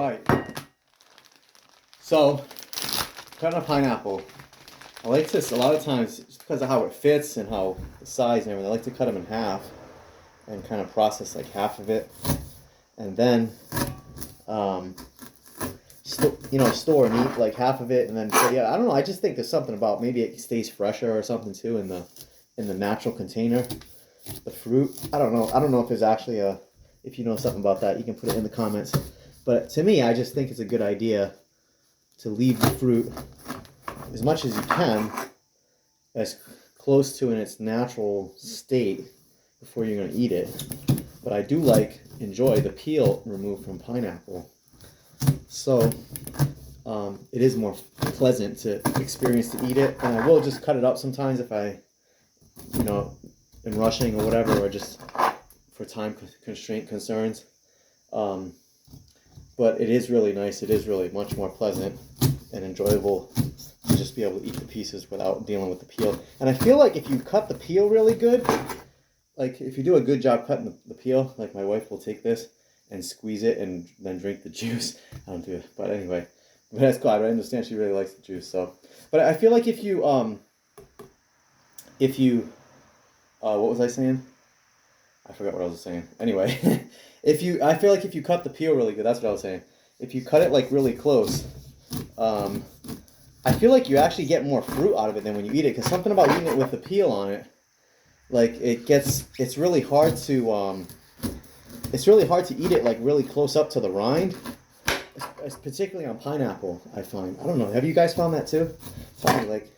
right. So, cutting a pineapple. I like to, a lot of times, just because of how it fits and how the size and everything, I like to cut them in half and kind of process like half of it. And then, store and eat like half of it. And then, yeah, I don't know. I just think there's something about maybe it stays fresher or something too in the natural container. The fruit, I don't know. I don't know if there's actually if you know something about that, you can put it in the comments. But to me, I just think it's a good idea to leave the fruit as much as you can, as close to in its natural state before you're going to eat it. But I do enjoy the peel removed from pineapple. So it is more pleasant to experience to eat it. And I will just cut it up sometimes if I, am rushing or whatever, or just for time constraint concerns. But it is really nice. It is really much more pleasant and enjoyable to just be able to eat the pieces without dealing with the peel. And I feel like if you cut the peel really good, like if you do a good job cutting the peel, like my wife will take this and squeeze it and then drink the juice. I don't do it, but anyway. But that's cool. I understand she really likes the juice. So, but I feel like if you what was I saying? I forgot what I was saying. Anyway, I feel like if you cut the peel really good, that's what I was saying. If you cut it like really close, I feel like you actually get more fruit out of it than when you eat it. Because something about eating it with the peel on it, like it's really hard to eat it like really close up to the rind. Particularly on pineapple, I find. I don't know. Have you guys found that too? Tell me like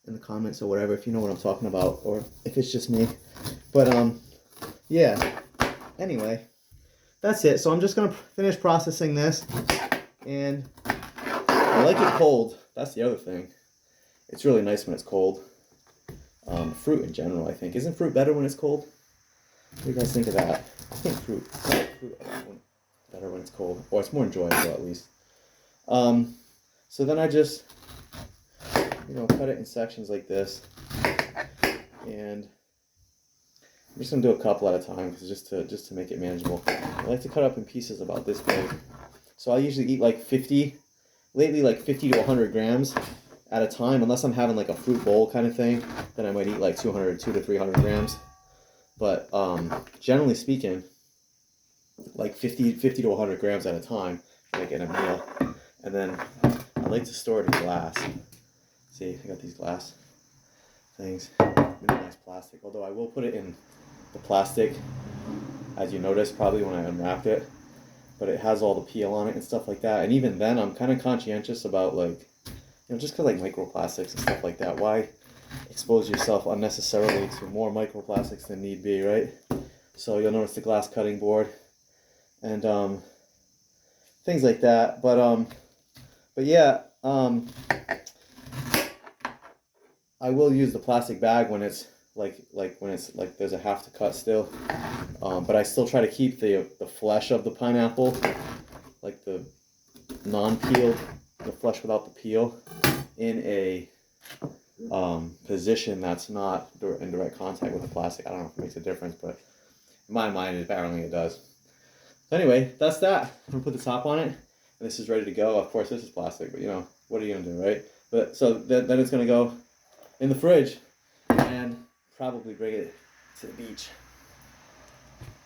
in the comments or whatever if you know what I'm talking about, or if it's just me. But yeah. Anyway, that's it. So I'm just gonna finish processing this, and I like it cold. That's the other thing. It's really nice when it's cold. Fruit in general, I think. Isn't fruit better when it's cold? What do you guys think of that? I think fruit better when it's cold, or it's more enjoyable at least. So then I just, cut it in sections like this, and I'm just gonna do a couple at a time because just to make it manageable. I like to cut up in pieces about this big. So I usually eat like 50 to 100 grams at a time, unless I'm having like a fruit bowl kind of thing. Then I might eat like 2 to 300 grams. But generally speaking, like 50 to 100 grams at a time, like in a meal. And then I like to store it in glass. See, I got these glass things. Really nice plastic. Although I will put it in the plastic, as you noticed probably when I unwrapped it. But it has all the peel on it and stuff like that. And even then, I'm kind of conscientious about just because like microplastics and stuff like that. Why expose yourself unnecessarily to more microplastics than need be, right? So you'll notice the glass cutting board and things like that. But yeah, I will use the plastic bag when it's like when it's like there's a half to cut still. But I still try to keep the flesh of the pineapple, like the non-peeled, the flesh without the peel, in a position that's not in direct contact with the plastic. I don't know if it makes a difference, but in my mind, apparently it does. So anyway, that's that. I'm gonna put the top on it, and this is ready to go. Of course, this is plastic, but what are you gonna do, right? But so then it's gonna go in the fridge, and probably bring it to the beach.